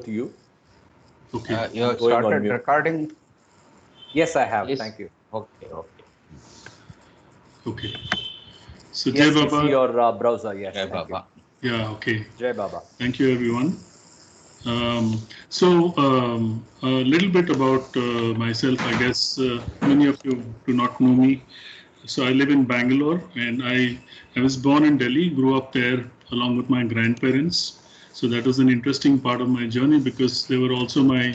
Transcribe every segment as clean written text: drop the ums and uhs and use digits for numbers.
to you. Okay. You have Going on started mute. recording. Yes, I have. Please. Thank you. Okay, okay. Okay. So Jai Yes, we see Baba. your browser. Yes, Jai thank you. Baba. Yeah. Okay. Jai Baba. Thank you, everyone. A little bit about myself. I guess many of you do not know me. So I live in Bangalore, and I was born in Delhi, grew up there along with my grandparents. So that was an interesting part of my journey because they were also my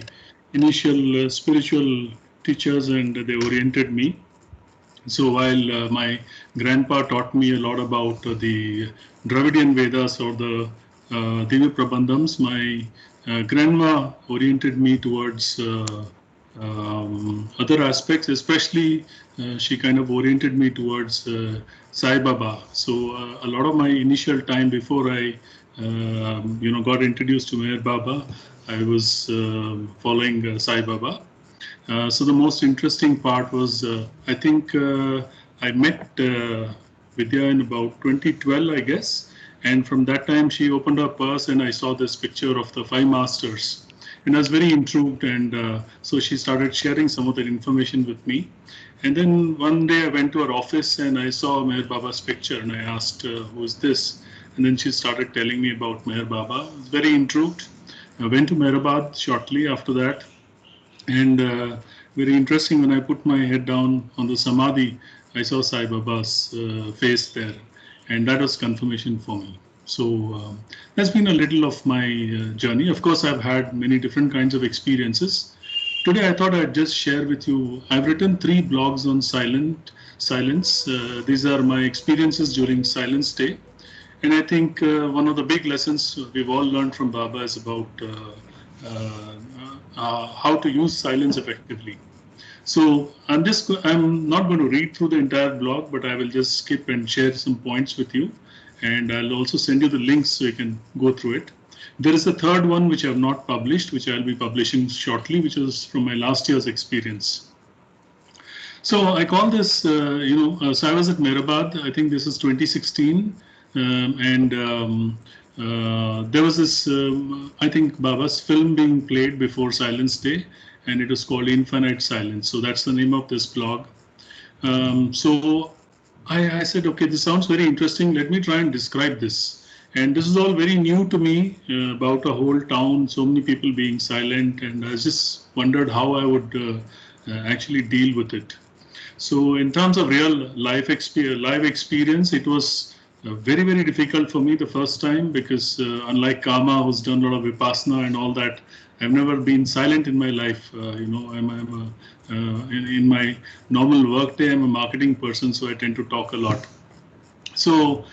initial spiritual teachers, and they oriented me. So while my grandpa taught me a lot about the Dravidian Vedas or the Divya Prabandhams, my grandma oriented me towards other aspects, especially she kind of oriented me towards Sai Baba. So a lot of my initial time before I got introduced to Meher Baba, I was following Sai Baba. So the most interesting part was, I think I met Vidya in about 2012, I guess. And from that time, she opened her purse and I saw this picture of the five masters. And I was very intrigued. And so she started sharing some of that information with me. And then one day I went to her office and I saw Meher Baba's picture and I asked, who is this? And then she started telling me about Meher Baba. I was very intrigued. I went to Mehrabad shortly after that. And very interesting, when I put my head down on the Samadhi, I saw Sai Baba's face there. And that was confirmation for me. So that's been a little of my journey. Of course, I've had many different kinds of experiences. Today, I thought I'd just share with you. I've written 3 blogs on silence. These are my experiences during Silence Day. And I think one of the big lessons we've all learned from Baba is about how to use silence effectively. So I'm not going to read through the entire blog, but I will just skip and share some points with you. And I'll also send you the links so you can go through it. There is a third one which I have not published, which I'll be publishing shortly, which is from my last year's experience. So I call this, so I was at Mehrabad, I think this is 2016, there was this, I think, Baba's film being played before Silence Day, and it was called Infinite Silence. So that's the name of this blog. So I said, okay, this sounds very interesting. Let me try and describe this. And this is all very new to me, about a whole town, so many people being silent, and I just wondered how I would actually deal with it. So in terms of real live experience, it was very, very difficult for me the first time because unlike Kama, who's done a lot of Vipassana and all that, I've never been silent in my life. In my normal workday, I'm a marketing person, so I tend to talk a lot. So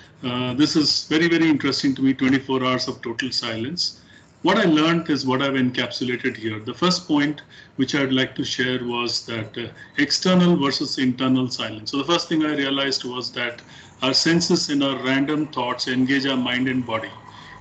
this is very, very interesting to me, 24 hours of total silence. What I learned is what I've encapsulated here. The first point which I'd like to share was that external versus internal silence. So the first thing I realized was that our senses and our random thoughts engage our mind and body.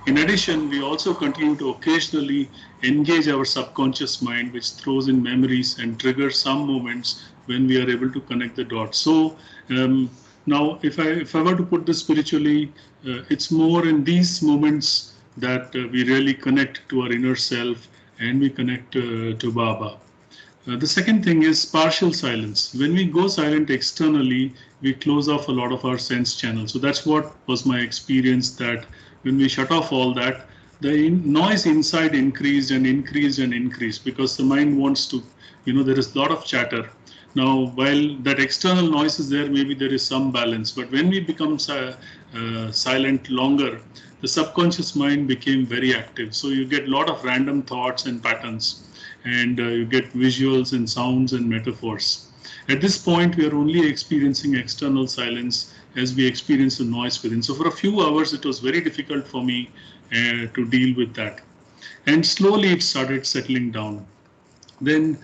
In addition, we also continue to occasionally engage our subconscious mind, which throws in memories and triggers some moments when we are able to connect the dots. So now, if I were to put this spiritually, it's more in these moments that we really connect to our inner self and we connect to Baba. The second thing is partial silence. When we go silent externally, we close off a lot of our sense channels. So that's what was my experience, that when we shut off all that, the noise inside increased and increased and increased because the mind wants to, there is a lot of chatter. Now, while that external noise is there, maybe there is some balance. But when we become silent longer, the subconscious mind became very active. So you get a lot of random thoughts and patterns, and you get visuals and sounds and metaphors. At this point, we are only experiencing external silence as we experience the noise within. So for a few hours, it was very difficult for me to deal with that. And slowly it started settling down. Then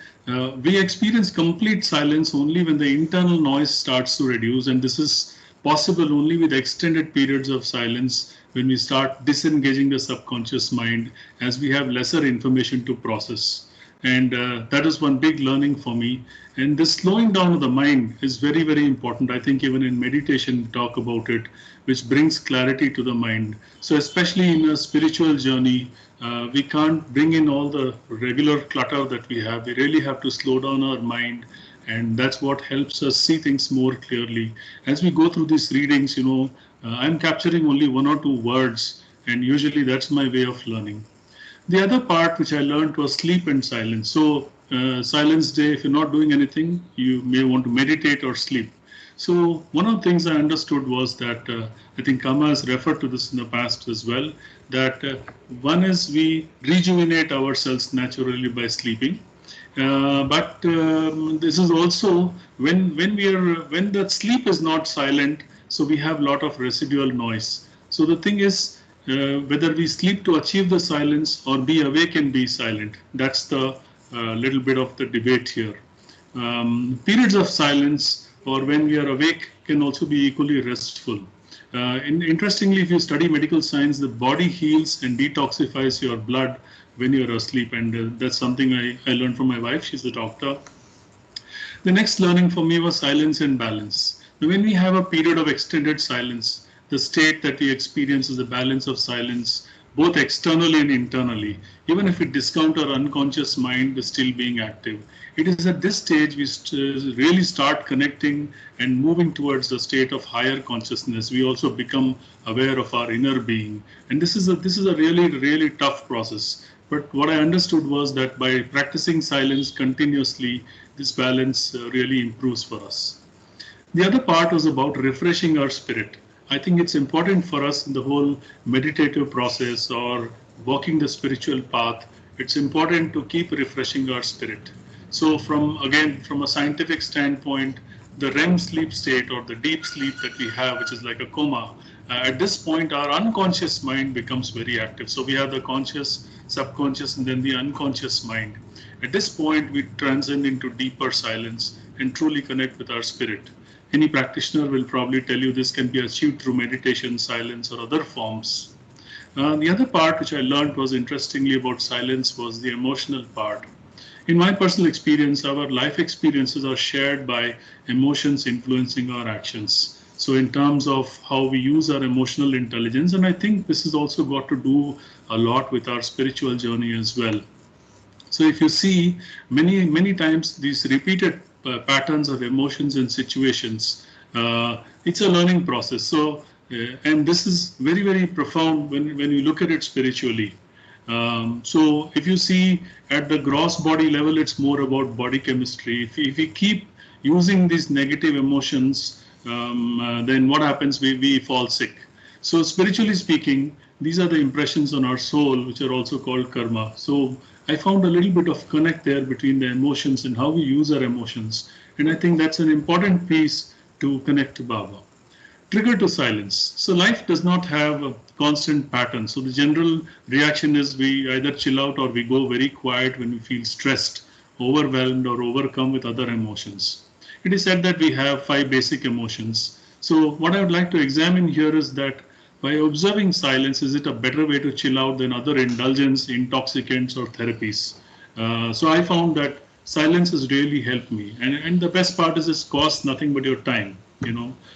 we experience complete silence only when the internal noise starts to reduce, and this is possible only with extended periods of silence when we start disengaging the subconscious mind as we have lesser information to process. And that is one big learning for me. And this slowing down of the mind is very, very important. I think even in meditation, we talk about it, which brings clarity to the mind. So especially in a spiritual journey, we can't bring in all the regular clutter that we have. We really have to slow down our mind. And that's what helps us see things more clearly. As we go through these readings, I'm capturing only one or two words, and usually that's my way of learning. The other part which I learned was sleep and silence. So silence day, if you're not doing anything, you may want to meditate or sleep. So one of the things I understood was that I think Kama has referred to this in the past as well, that one is we rejuvenate ourselves naturally by sleeping. But this is also when the sleep is not silent, so we have a lot of residual noise. So the thing is, whether we sleep to achieve the silence or be awake and be silent. That's the little bit of the debate here. Periods of silence or when we are awake can also be equally restful. Interestingly, if you study medical science, the body heals and detoxifies your blood when you're asleep, and that's something I learned from my wife. She's a doctor. The next learning for me was silence and balance. Now, when we have a period of extended silence, the state that we experience is a balance of silence, both externally and internally. Even if we discount our unconscious mind is still being active. It is at this stage we really start connecting and moving towards the state of higher consciousness. We also become aware of our inner being. And this is a really, really tough process. But what I understood was that by practicing silence continuously, this balance really improves for us. The other part was about refreshing our spirit. I think it's important for us in the whole meditative process or walking the spiritual path. It's important to keep refreshing our spirit. So from a scientific standpoint, the REM sleep state or the deep sleep that we have, which is like a coma, at this point, our unconscious mind becomes very active. So we have the conscious, subconscious, and then the unconscious mind. At this point, we transcend into deeper silence and truly connect with our spirit. Any practitioner will probably tell you this can be achieved through meditation, silence, or other forms. The other part which I learned was interestingly about silence was the emotional part. In my personal experience, our life experiences are shared by emotions influencing our actions. So in terms of how we use our emotional intelligence, and I think this has also got to do a lot with our spiritual journey as well. So if you see many times these repeated patterns of emotions and situations, it's a learning process. So and this is very, very profound when you look at it spiritually. So if you see at the gross body level, it's more about body chemistry. If we keep using these negative emotions, then what happens? We fall sick. So spiritually speaking, these are the impressions on our soul, which are also called karma. So I found a little bit of connect there between the emotions and how we use our emotions. And I think that's an important piece to connect to Baba. Trigger to silence. So life does not have a constant pattern. So the general reaction is we either chill out or we go very quiet when we feel stressed, overwhelmed, or overcome with other emotions. It is said that we have 5 basic emotions. So what I would like to examine here is that by observing silence, is it a better way to chill out than other indulgence, intoxicants, or therapies? So I found that silence has really helped me. And the best part is it costs nothing but your time,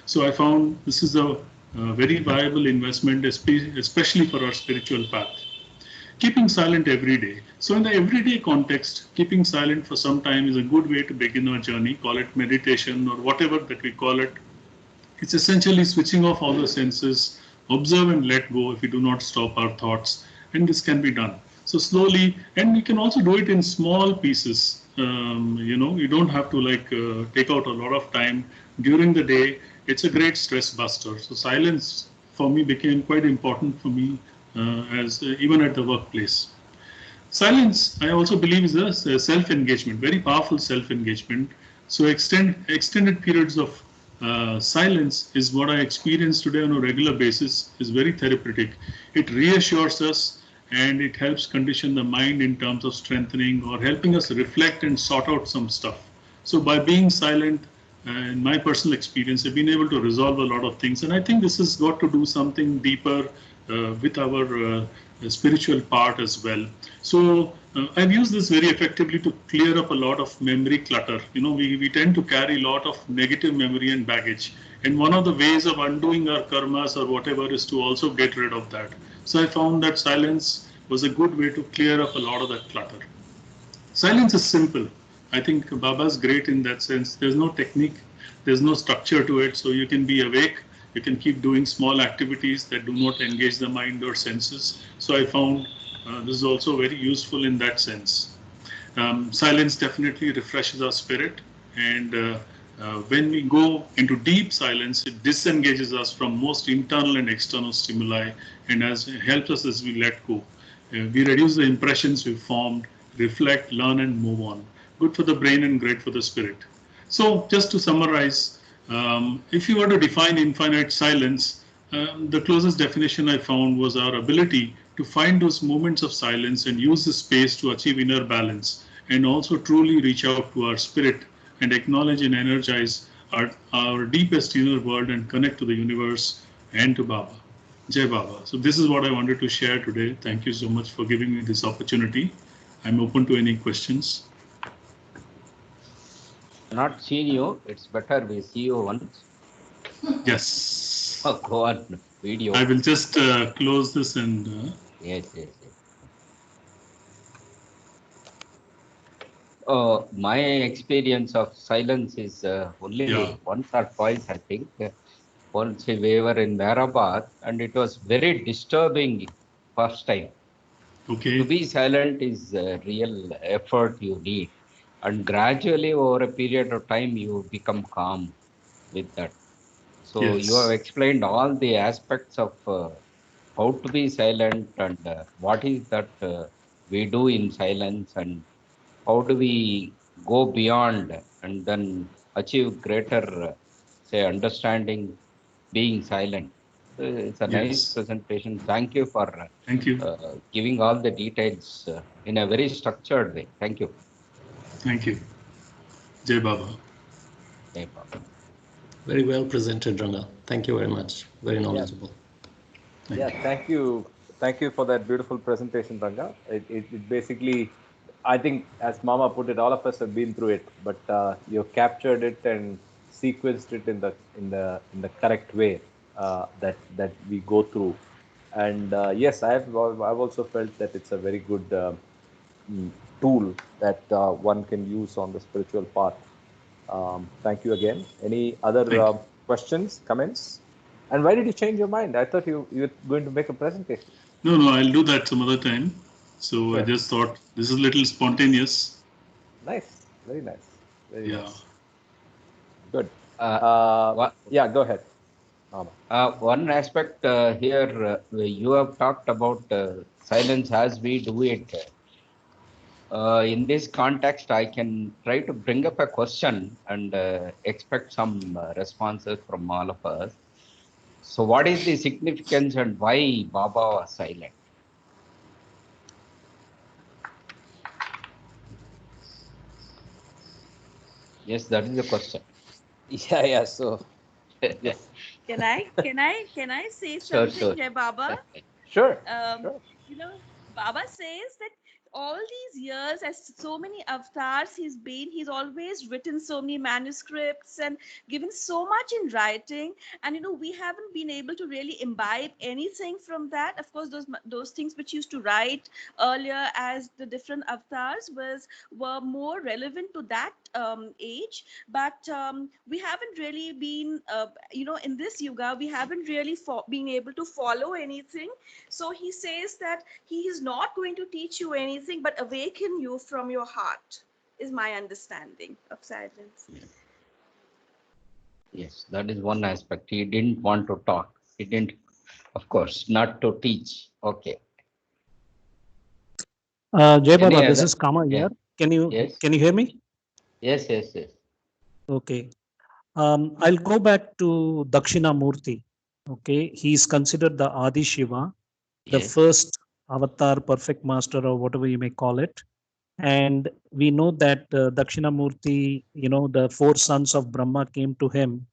So I found this is a very viable investment, especially for our spiritual path. Keeping silent every day. So in the everyday context, keeping silent for some time is a good way to begin our journey, call it meditation or whatever that we call it. It's essentially switching off all the senses, observe and let go if we do not stop our thoughts, and this can be done. So slowly, and we can also do it in small pieces. You don't have to take out a lot of time during the day. It's a great stress buster. So silence for me became quite important for me even at the workplace. Silence, I also believe, is a self-engagement, very powerful self-engagement. So extended periods of silence is what I experience today on a regular basis, is very therapeutic. It reassures us and it helps condition the mind in terms of strengthening or helping us reflect and sort out some stuff. So by being silent, in my personal experience, I've been able to resolve a lot of things. And I think this has got to do something deeper with our spiritual part as well. So I've used this very effectively to clear up a lot of memory clutter. We tend to carry a lot of negative memory and baggage. And one of the ways of undoing our karmas or whatever is to also get rid of that. So I found that silence was a good way to clear up a lot of that clutter. Silence is simple. I think Baba's great in that sense. There's no technique, there's no structure to it. So you can be awake, you can keep doing small activities that do not engage the mind or senses. So I found this is also very useful in that sense. Silence definitely refreshes our spirit, and when we go into deep silence, it disengages us from most internal and external stimuli, and helps us as we let go. We reduce the impressions we formed, reflect, learn, and move on. Good for the brain and great for the spirit. So, just to summarize, if you were to define infinite silence, the closest definition I found was our ability to find those moments of silence and use the space to achieve inner balance, and also truly reach out to our spirit and acknowledge and energize our deepest inner world and connect to the universe and to Baba. Jai Baba. So this is what I wanted to share today. Thank you so much for giving me this opportunity. I'm open to any questions. Not seen you. It's better we see you once. Yes. Oh, go on video. I will just close this and. Yes. My experience of silence is only once or twice, I think. Once we were in Mehrabad, and it was very disturbing first time. Okay. To be silent is a real effort you need. And gradually, over a period of time, you become calm with that. So you have explained all the aspects of how to be silent and what is that we do in silence, and how do we go beyond and then achieve greater, say, understanding being silent. It's a nice presentation. Thank you for giving all the details in a very structured way. Thank you. Thank you. Jai Baba. Jai Baba. Very well presented, Ranga. Thank you very much. Very knowledgeable. Thank you. Thank you for that beautiful presentation, Ranga. It basically, I think, as Mama put it, all of us have been through it, but you captured it and sequenced it in the correct way that we go through. And yes, I've also felt that it's a very good tool that one can use on the spiritual path. Thank you again. Any other questions, comments? And why did you change your mind? I thought you were going to make a presentation. No, I'll do that some other time. So I just thought this is a little spontaneous. Nice. Very nice. Very nice. Good. Yeah, go ahead. One aspect here, you have talked about silence as we do it. In this context, I can try to bring up a question and expect some responses from all of us. So what is the significance and why Baba was silent? Yes, that is the question. Yeah. So, yes. Can I say something, Jai Baba? Sure. You know, Baba says that all these years, as so many avatars he's always written so many manuscripts and given so much in writing, and we haven't been able to really imbibe anything from that. Of course, those things which used to write earlier as the different avatars were more relevant to that age, but we haven't really been in this yuga we haven't really been able to follow anything. So he says that he is not going to teach you anything but awaken you from your heart, is my understanding of silence. Yes, that is one aspect. He didn't want to talk. He didn't, of course, not to teach. Okay. Jai Baba, this is Kama here. Can you hear me? Yes. Okay. I'll go back to Dakshinamurti. Okay, he's considered the Adi Shiva, the first avatar, perfect master, or whatever you may call it. And we know that Dakshinamurti, the 4 sons of Brahma came to him,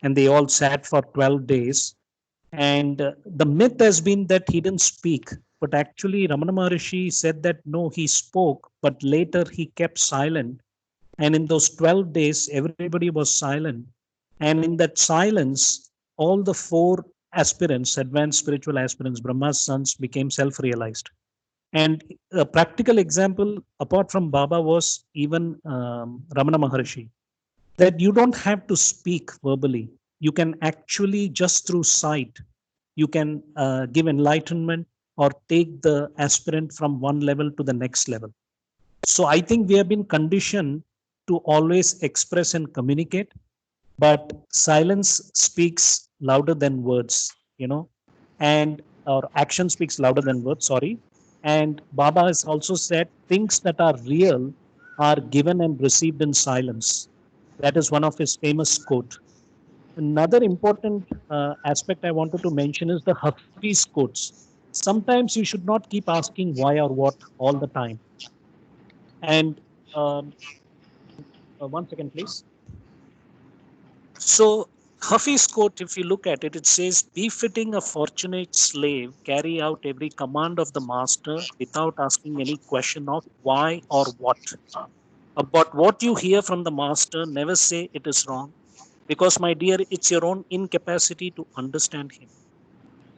and they all sat for 12 days. And the myth has been that he didn't speak, but actually Ramana Maharishi said that no, he spoke, but later he kept silent. And in those 12 days, everybody was silent. And in that silence, all the four aspirants, advanced spiritual aspirants, Brahma's sons, became self realized. And a practical example, apart from Baba, was even Ramana Maharishi, that you don't have to speak verbally. You can actually, just through sight, you can give enlightenment or take the aspirant from one level to the next level. So I think we have been conditioned to always express and communicate, but silence speaks louder than words, and or action speaks louder than words, sorry. And Baba has also said things that are real are given and received in silence. That is one of his famous quote. Another important aspect I wanted to mention is the Hafiz quotes. Sometimes you should not keep asking why or what all the time. And um, 1 second, please. So, Hafiz quote, if you look at it, it says, befitting a fortunate slave, carry out every command of the master without asking any question of why or what. About what you hear from the master, never say it is wrong, because, my dear, it's your own incapacity to understand him.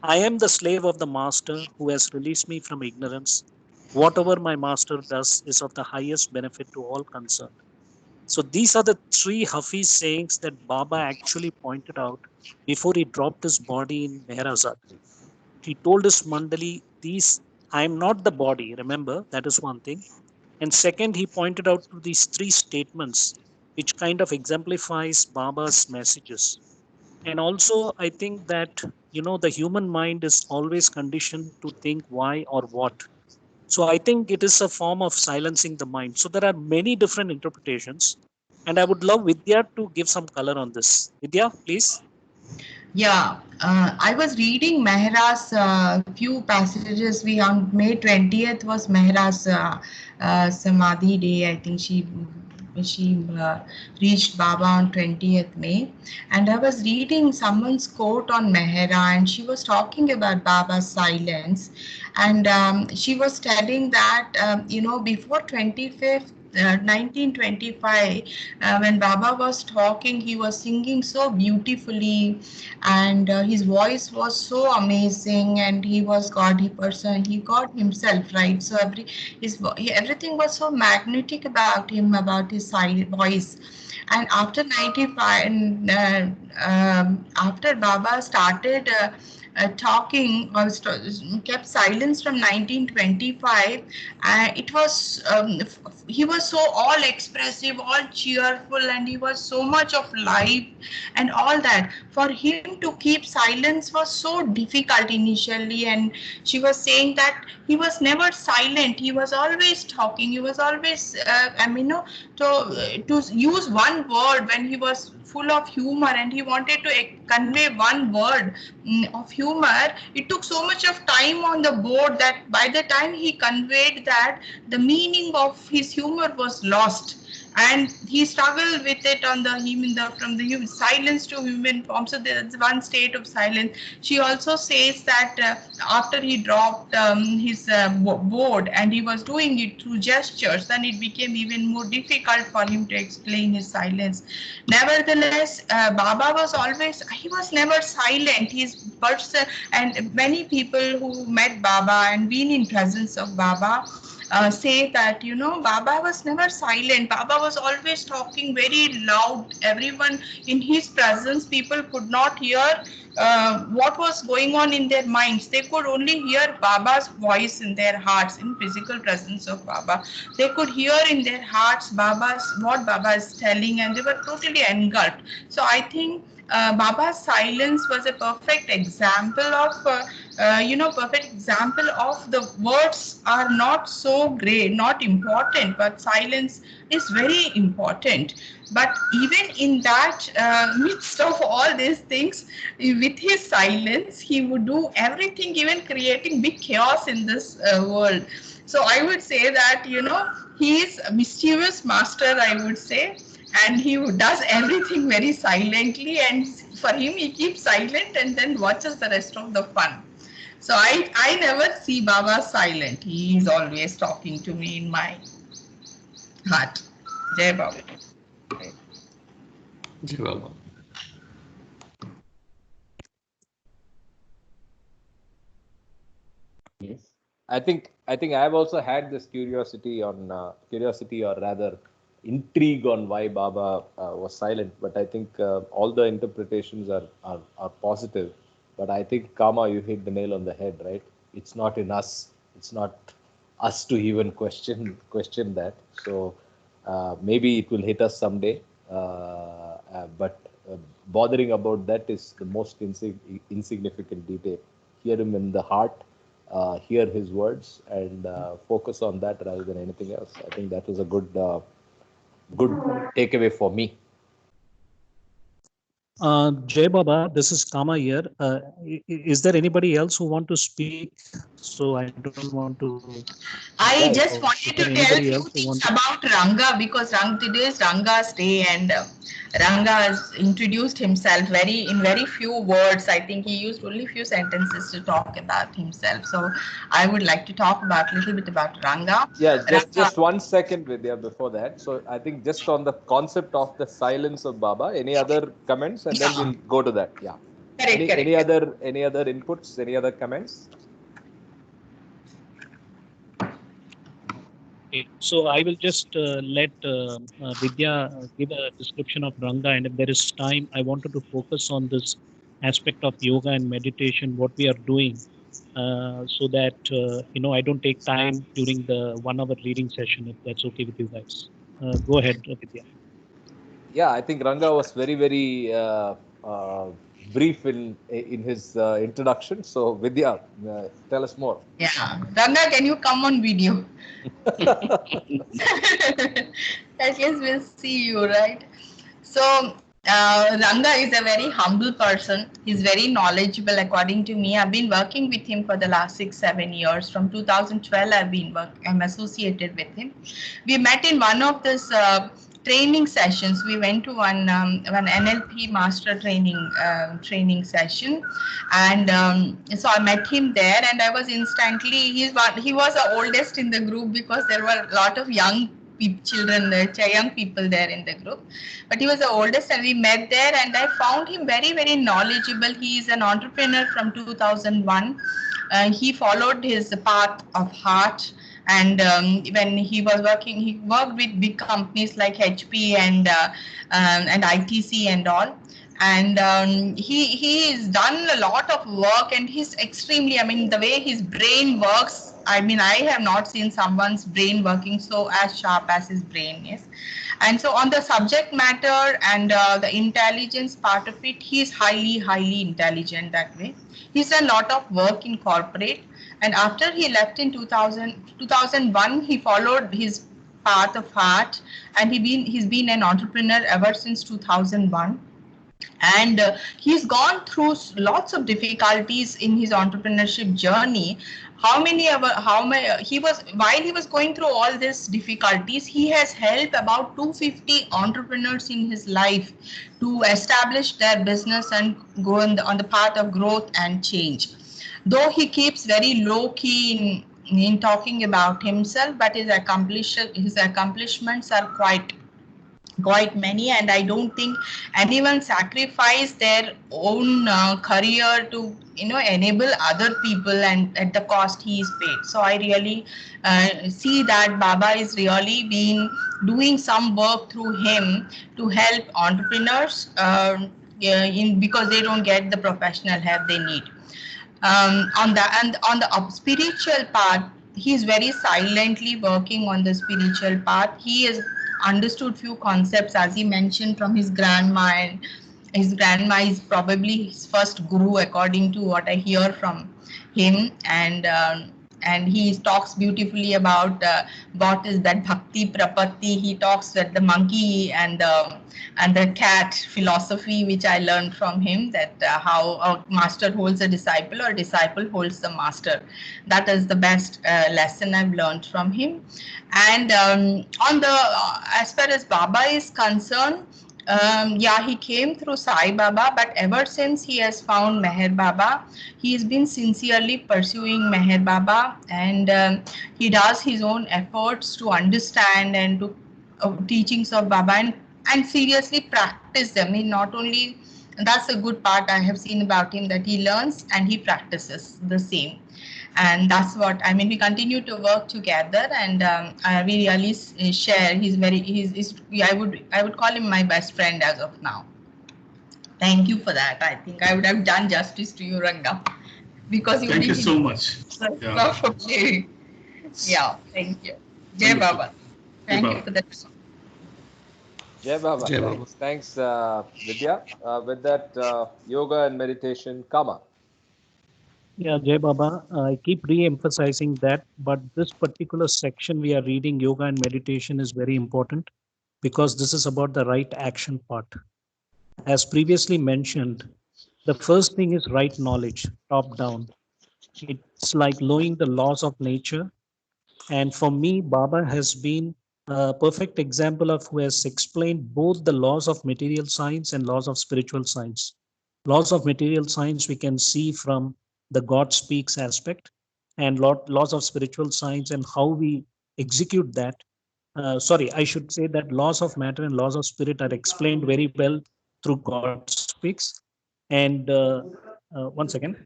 I am the slave of the master who has released me from ignorance. Whatever my master does is of the highest benefit to all concerned. So these are the three Hafiz sayings that Baba actually pointed out before he dropped his body in Meherazad. He told his Mandali, I am not the body, remember, that is one thing. And second, he pointed out to these three statements, which kind of exemplifies Baba's messages. And also, I think that, the human mind is always conditioned to think why or what. So I think it is a form of silencing the mind. So there are many different interpretations. And I would love Vidya to give some color on this. Vidya, please. Yeah, I was reading Mehra's few passages. On May 20th was Mehra's Samadhi day. I think she reached Baba on 20th May. And I was reading someone's quote on Mehra, and she was talking about Baba's silence. And she was telling that, before 25th 1925, when Baba was talking, he was singing so beautifully, and his voice was so amazing, and he was godly person. He got himself right. So everything was so magnetic about him, about his voice. And after 95, and after Baba started talking, or kept silence from 1925, it was he was so all expressive, all cheerful, and he was so much of life and all that. For him to keep silence was so difficult initially, and she was saying that he was never silent. He was always talking. He was always, to use one word when he was full of humor, and he wanted to convey one word of humor. It took so much of time on the board that by the time he conveyed that, the meaning of his humor was lost, and he struggled with it from the silence to human form. So there's one state of silence. She also says that after he dropped his board, and he was doing it through gestures, then it became even more difficult for him to explain his silence. Nevertheless, Baba he was never silent. His person, and many people who met Baba and been in presence of Baba say that, Baba was never silent. Baba was always talking very loud. Everyone in his presence, people could not hear what was going on in their minds. They could only hear Baba's voice in their hearts, in physical presence of Baba. They could hear in their hearts what Baba is telling, and they were totally engulfed. So I think Baba's silence was a perfect example of the words are not so great, not important, but silence is very important. But even in that midst of all these things, with his silence, he would do everything, even creating big chaos in this world. So I would say that, he is a mischievous master, I would say. and he does everything very silently, and for him he keeps silent and then watches the rest of the fun. So I never see Baba silent. He is always talking to me in my heart. Jai Baba. Jai Baba. Yes. I think I've also had this curiosity or rather intrigue on why Baba was silent. But I think all the interpretations are positive. But I think Kama, you hit the nail on the head, right? It's not in us. It's not us to even question that. So maybe it will hit us someday. But bothering about that is the most insignificant detail. Hear him in the heart. Hear his words and focus on that rather than anything else. I think that was a good takeaway for me. Jai Baba, this is Kama here. Is there anybody else who want to speak? So I don't want to. I just wanted to tell anybody few else who things want about Ranga, because today is Ranga's day, and Ranga has introduced himself in very few words. I think he used only few sentences to talk about himself. So I would like to talk about a little bit about Ranga. Yeah, just 1 second, Vidya, before that. So I think just on the concept of the silence of Baba, any other comments, and then we'll go to that. Yeah. Correct. Any other inputs? Any other comments? Okay, so I will just let Vidya give a description of Ranga, and if there is time, I wanted to focus on this aspect of yoga and meditation, what we are doing, so that I don't take time during the 1 hour reading session, if that's okay with you guys. Go ahead, Vidya. Yeah, I think Ranga was very brief in his introduction. So Vidya, tell us more. Yeah, Ranga, can you come on video? At least we'll see you, right? So Ranga is a very humble person. He's very knowledgeable, according to me. I've been working with him for the last 6-7 years. From 2012, I'm associated with him. We met in one of this training sessions. We went to one NLP master training session, and so I met him there, and I was instantly, he was the oldest in the group, because there were a lot of young children there, young people there in the group, but he was the oldest, and we met there, and I found him very knowledgeable. He is an entrepreneur from 2001. He followed his path of heart, and when he was working, he worked with big companies like HP and ITC and all. And he has done a lot of work, and he's extremely, I mean, the way his brain works, I mean, I have not seen someone's brain working so as sharp as his brain is. And so on the subject matter and the intelligence part of it, he is highly intelligent that way. He's done a lot of work in corporate, and after he left in 2001, he followed his path of heart, and he's been an entrepreneur ever since 2001. And he's gone through lots of difficulties in his entrepreneurship journey. While he was going through all these difficulties, he has helped about 250 entrepreneurs in his life to establish their business and go on the path of growth and change. Though he keeps very low key in talking about himself, but his accomplishments are quite many, and I don't think anyone sacrificed their own career to enable other people, and at the cost he is paid. So I really see that Baba is really been doing some work through him to help entrepreneurs because they don't get the professional help they need. On the spiritual part, he is very silently working on the spiritual path. He has understood few concepts, as he mentioned, from his grandma, and his grandma is probably his first guru, according to what I hear from him. And And he talks beautifully about what is that bhakti prapatti. He talks with the monkey and the cat philosophy, which I learned from him, that how a master holds a disciple or a disciple holds the master. That is the best lesson I've learned from him. And on the as far as Baba is concerned, yeah, he came through Sai Baba, but ever since he has found Meher Baba, he's been sincerely pursuing Meher Baba, and he does his own efforts to understand and to teachings of Baba, and seriously practice them. He not only, that's a good part I have seen about him, that he learns and he practices the same. And that's what I mean. We continue to work together, and we really share. He's I would call him my best friend as of now. Thank you for that. I think I would have done justice to you, Ranga, because you thank you so much. Probably. Yeah, thank you. Jai Baba. Thank you for that. Jai Baba. Jai Baba. Thanks, Vidya. With that, yoga and meditation, Kama. Yeah, Jai Baba, I keep re-emphasizing that, but this particular section we are reading, yoga and meditation, is very important because this is about the right action part. As previously mentioned, the first thing is right knowledge, top down. It's like knowing the laws of nature. And for me, Baba has been a perfect example of who has explained both the laws of material science and laws of spiritual science. Laws of material science we can see from the God speaks aspect, and laws of spiritual science and how we execute that. Sorry, I should say that laws of matter and laws of spirit are explained very well through God speaks. And one second.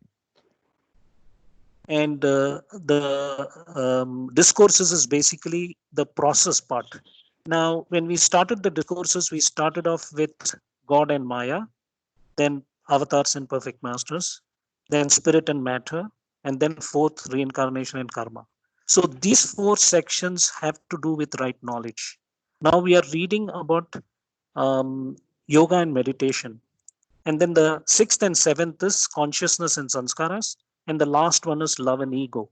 And the discourses is basically the process part. Now, when we started the discourses, we started off with God and Maya, then avatars and perfect masters, then spirit and matter, and then fourth, reincarnation and karma. So these four sections have to do with right knowledge. Now we are reading about yoga and meditation. And then the sixth and seventh is consciousness and sanskaras. And the last one is love and ego.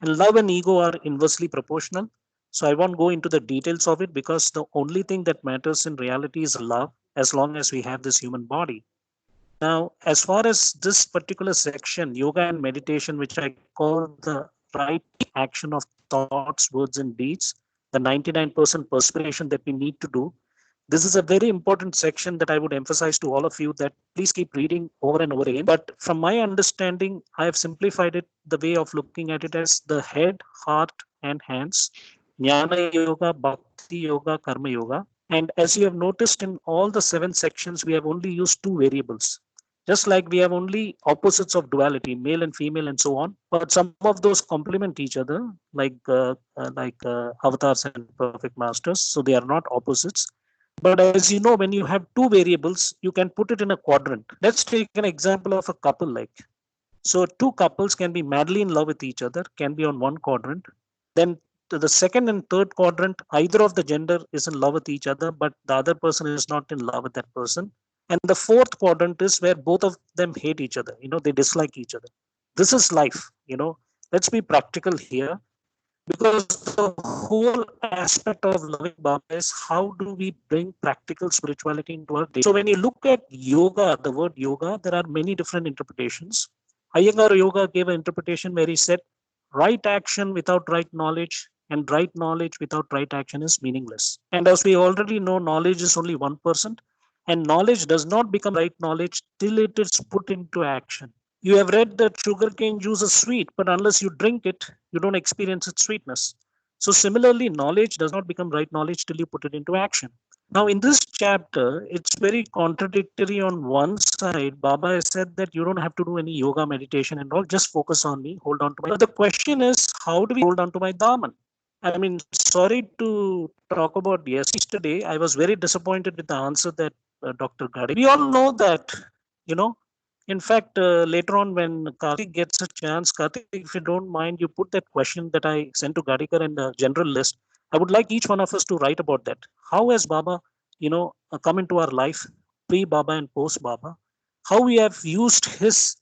And love and ego are inversely proportional. So I won't go into the details of it because the only thing that matters in reality is love, as long as we have this human body. Now, as far as this particular section, yoga and meditation, which I call the right action of thoughts, words, and deeds, the 99% perspiration that we need to do, this is a very important section that I would emphasize to all of you, that please keep reading over and over again. But from my understanding, I have simplified it the way of looking at it as the head, heart, and hands, Jnana Yoga, Bhakti Yoga, Karma Yoga. And as you have noticed in all the 7 sections, we have only used 2 variables. Just like we have only opposites of duality, male and female and so on, but some of those complement each other, like avatars and perfect masters. So they are not opposites. But as you know, when you have 2 variables, you can put it in a quadrant. Let's take an example of a couple like. So 2 couples can be madly in love with each other, can be on one quadrant. Then to the second and third quadrant, either of the gender is in love with each other, but the other person is not in love with that person. And the fourth quadrant is where both of them hate each other. They dislike each other. This is life. Let's be practical here, because the whole aspect of loving Baba is how do we bring practical spirituality into our day. So when you look at yoga, the word yoga, there are many different interpretations. Iyengar Yoga gave an interpretation where he said, right action without right knowledge and right knowledge without right action is meaningless. And as we already know, knowledge is only 1%, and knowledge does not become right knowledge till it is put into action. You have read that sugarcane juice is sweet, but unless you drink it, you don't experience its sweetness. So similarly, knowledge does not become right knowledge till you put it into action. Now, in this chapter, it's very contradictory. On one side, Baba has said that you don't have to do any yoga, meditation and all, just focus on me, hold on to my. But the question is, how do we hold on to my Daman? I mean, sorry to talk about yesterday. I was very disappointed with the answer that Dr. Gadi. We all know that, in fact, later on when Karthik gets a chance, Karthik, if you don't mind, you put that question that I sent to Gadikar in the general list. I would like each one of us to write about that. How has Baba, come into our life, pre-Baba and post-Baba? How we have used his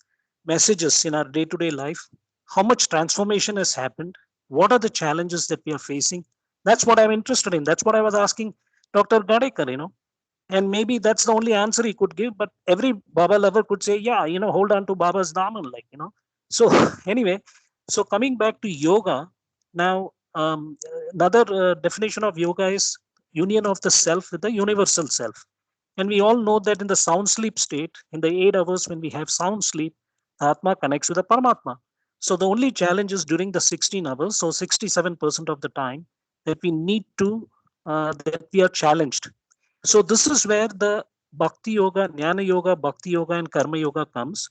messages in our day-to-day life? how much transformation has happened, what are the challenges that we are facing. That's what I'm interested in. That's what I was asking Dr. Gadekar, and maybe that's the only answer he could give. But every Baba lover could say, yeah, hold on to Baba's Daman, So anyway, so coming back to yoga, now another definition of yoga is union of the self with the universal self. And we all know that in the sound sleep state, in the 8 hours when we have sound sleep, the Atma connects with the Paramatma. So the only challenge is during the 16 hours, so 67% of the time, that we need to, that we are challenged. So this is where the Bhakti Yoga, Jnana Yoga, Bhakti Yoga, and Karma Yoga comes.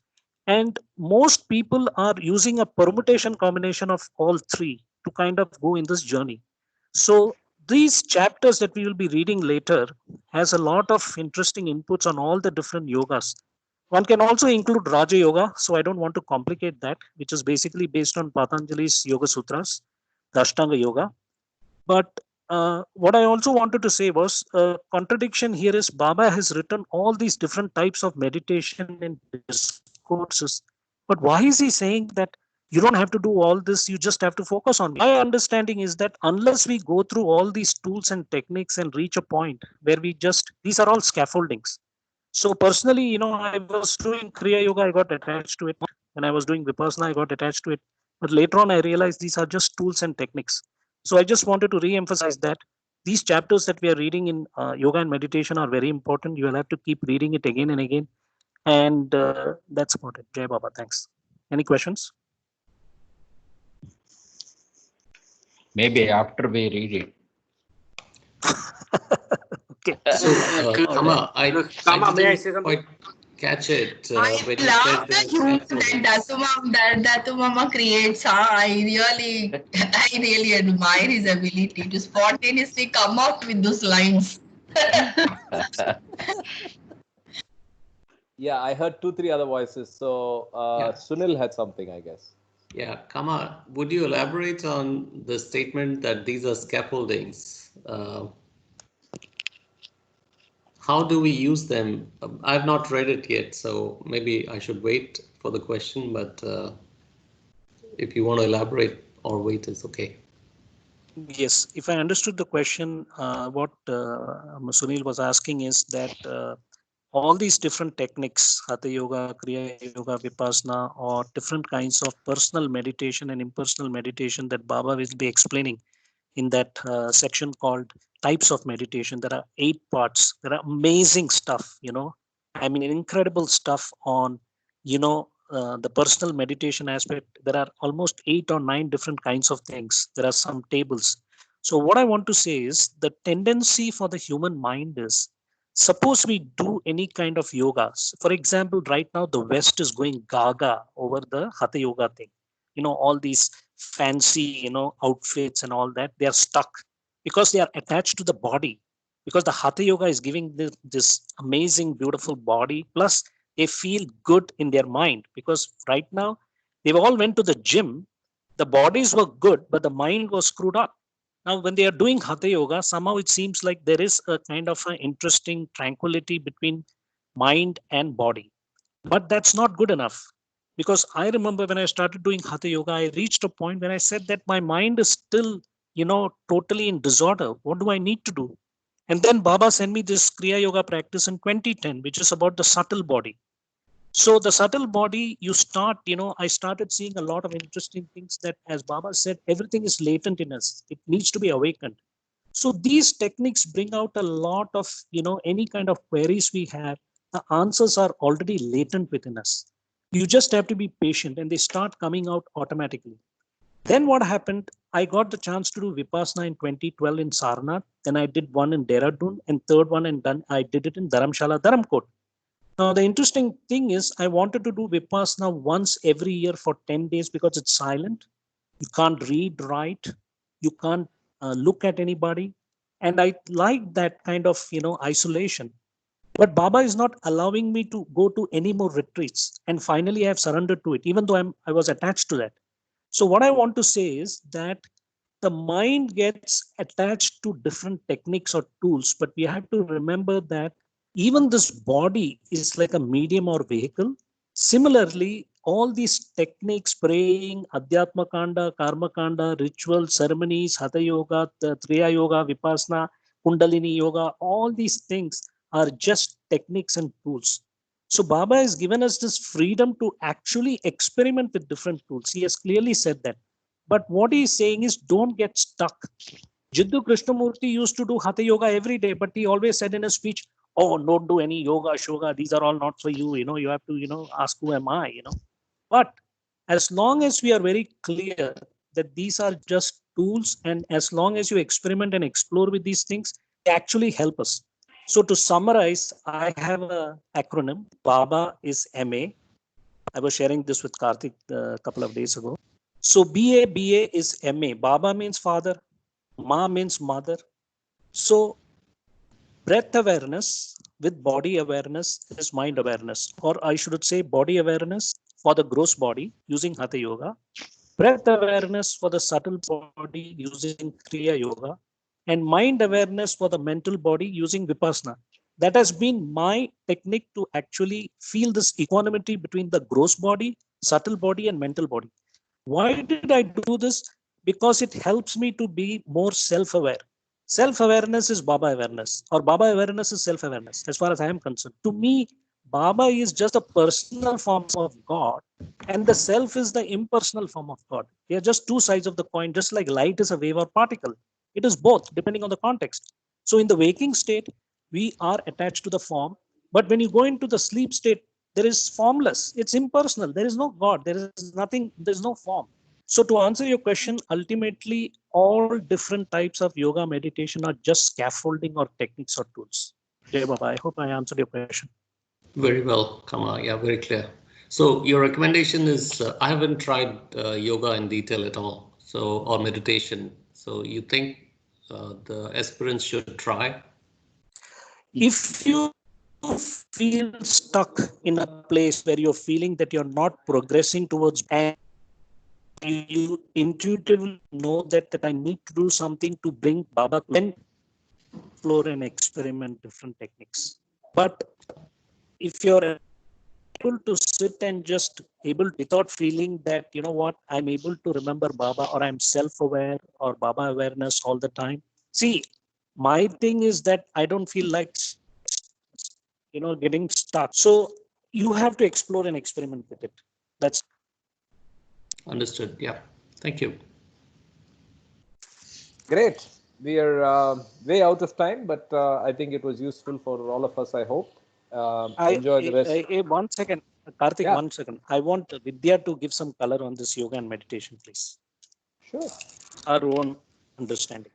And most people are using a permutation combination of all three to kind of go in this journey. So these chapters that we will be reading later has a lot of interesting inputs on all the different yogas. One can also include Raja Yoga, so I don't want to complicate that, which is basically based on Patanjali's Yoga Sutras, the Ashtanga Yoga. But what I also wanted to say was contradiction here is Baba has written all these different types of meditation and discourses. But why is he saying that you don't have to do all this, you just have to focus on? My understanding is that unless we go through all these tools and techniques and reach a point where we just, these are all scaffoldings. So personally, I was doing Kriya Yoga, I got attached to it. When I was doing Vipassana, I got attached to it. But later on, I realized these are just tools and techniques. So I just wanted to re-emphasize that these chapters that we are reading in yoga and meditation are very important. You will have to keep reading it again and again. And that's about it. Jai Baba, thanks. Any questions? Maybe after we read it. Okay. So, Kama, I may I say didn't something? quite catch it. I When you love said the humor that Datu Mama creates. I really admire his ability to spontaneously come up with those lines. Yeah, I heard 2-3 other voices. So Yeah. Sunil had something, I guess. Yeah, Kama, would you elaborate on the statement that these are scaffoldings? How do we use them? I've not read it yet, so maybe I should wait for the question, but if you want to elaborate or wait, it's okay. Yes, if I understood the question, what Sunil was asking is that all these different techniques, Hatha Yoga, Kriya Yoga, Vipassana, or different kinds of personal meditation and impersonal meditation that Baba will be explaining in that section called types of meditation. There are 8 parts. There are amazing stuff, I mean, incredible stuff on, the personal meditation aspect. There are almost 8 or 9 different kinds of things. There are some tables. So what I want to say is the tendency for the human mind is, suppose we do any kind of yogas. For example, right now the West is going gaga over the Hatha Yoga thing. All these fancy, outfits and all that, they are stuck because they are attached to the body. Because the Hatha Yoga is giving this amazing, beautiful body. Plus, they feel good in their mind because right now they've all went to the gym. The bodies were good, but the mind was screwed up. Now, when they are doing Hatha Yoga, somehow it seems like there is a kind of an interesting tranquility between mind and body. But that's not good enough. Because I remember when I started doing Hatha Yoga, I reached a point when I said that my mind is still, totally in disorder. What do I need to do? And then Baba sent me this Kriya Yoga practice in 2010, which is about the subtle body. So the subtle body, you start, I started seeing a lot of interesting things that, as Baba said, everything is latent in us. It needs to be awakened. So these techniques bring out a lot of, any kind of queries we have. The answers are already latent within us. You just have to be patient and they start coming out automatically. Then what happened? I got the chance to do Vipassana in 2012 in Sarnath. Then I did one in Dehradun and third one I did it in Dharamshala, Dharamkot. Now, the interesting thing is I wanted to do Vipassana once every year for 10 days because it's silent. You can't read, write. You can't look at anybody. And I like that kind of, isolation. But Baba is not allowing me to go to any more retreats. And finally, I have surrendered to it, even though I was attached to that. So what I want to say is that the mind gets attached to different techniques or tools, but we have to remember that even this body is like a medium or vehicle. Similarly, all these techniques, praying, Adhyatma Kanda, Karma Kanda, ritual ceremonies, Hatha Yoga, Triya Yoga, Vipassana, Kundalini Yoga, all these things are just techniques and tools. So Baba has given us this freedom to actually experiment with different tools. He has clearly said that. But what he is saying is don't get stuck. Jiddu Krishnamurti used to do Hatha Yoga every day, but he always said in his speech, oh, don't do any yoga, shoga. These are all not for you. You have to, ask who am I, But as long as we are very clear that these are just tools, and as long as you experiment and explore with these things, they actually help us. So to summarize, I have an acronym. BABA is MA. I was sharing this with Karthik a couple of days ago. So BA is MA. Baba means father. Ma means mother. So breath awareness with body awareness is mind awareness, or I should say body awareness for the gross body using Hatha Yoga, breath awareness for the subtle body using Kriya Yoga, and mind awareness for the mental body using Vipassana. That has been my technique to actually feel this equanimity between the gross body, subtle body, and mental body. Why did I do this? Because it helps me to be more self-aware. Self-awareness is Baba awareness, or Baba awareness is self-awareness, as far as I am concerned. To me, Baba is just a personal form of God, and the self is the impersonal form of God. They are just two sides of the coin, just like light is a wave or particle. It is both, depending on the context. So in the waking state, we are attached to the form, but when you go into the sleep state, there is formless. It's impersonal. There is no God. There is nothing. There's no form. So to answer your question, ultimately, all different types of yoga meditation are just scaffolding or techniques or tools. Jai Baba, I hope I answered your question. Very well, Kama. Yeah, very clear. So your recommendation is, I haven't tried yoga in detail at all, so, or meditation. So you think the aspirants should try? If you feel stuck in a place where you're feeling that you're not progressing towards, and you intuitively know that I need to do something to bring Baba, then explore and experiment different techniques. But if you're able to sit and just able without feeling that, I'm able to remember Baba, or I'm self-aware, or Baba awareness all the time. See, my thing is that I don't feel like, getting stuck. So you have to explore and experiment with it. That's understood. Yeah. Thank you. Great. We are way out of time, but I think it was useful for all of us, I hope. Enjoy the rest. 1 second, Karthik, yeah. 1 second. I want Vidya to give some color on this yoga and meditation, please. Sure. Our own understanding.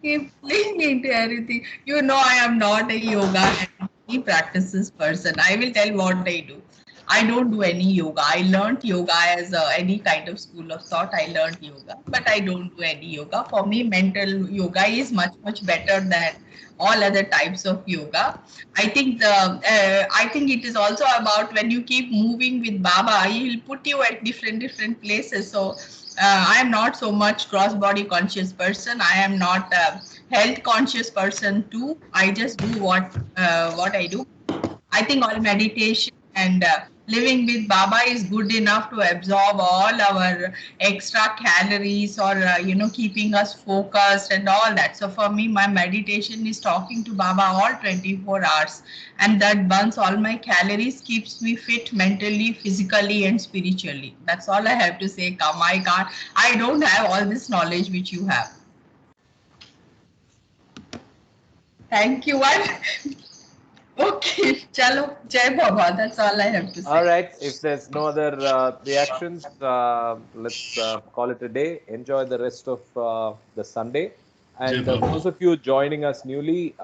Keep playing into everything. I am not a yoga and practices person. I will tell what I do. I don't do any yoga. I learned yoga as any kind of school of thought. I learned yoga, but I don't do any yoga. For me, mental yoga is much, much better than all other types of yoga. I think it is also about when you keep moving with Baba, he will put you at different places. So I am not so much cross-body conscious person. I am not a health conscious person too. I just do what I do. I think all meditation and living with Baba is good enough to absorb all our extra calories, or keeping us focused and all that. So for me, my meditation is talking to Baba all 24 hours, and that burns all my calories, keeps me fit mentally, physically, and spiritually. That's all I have to say. I don't have all this knowledge which you have. Thank you. Okay, chalo, Jai Baba. That's all I have to say. All right. If there's no other reactions, let's call it a day. Enjoy the rest of the Sunday. And for those of you joining us newly,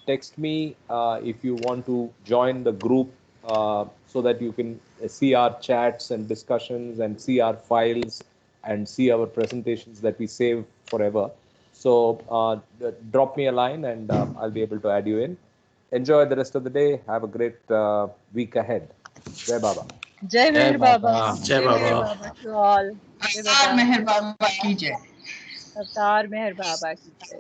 text me if you want to join the group so that you can see our chats and discussions and see our files and see our presentations that we save forever. So drop me a line and I'll be able to add you in. Enjoy the rest of the day. Have a great week ahead. Jai Baba. Jai Meher Baba. Jai Baba. To all. Avatar Meher Baba ki jai. Avatar Meher Baba ki jai.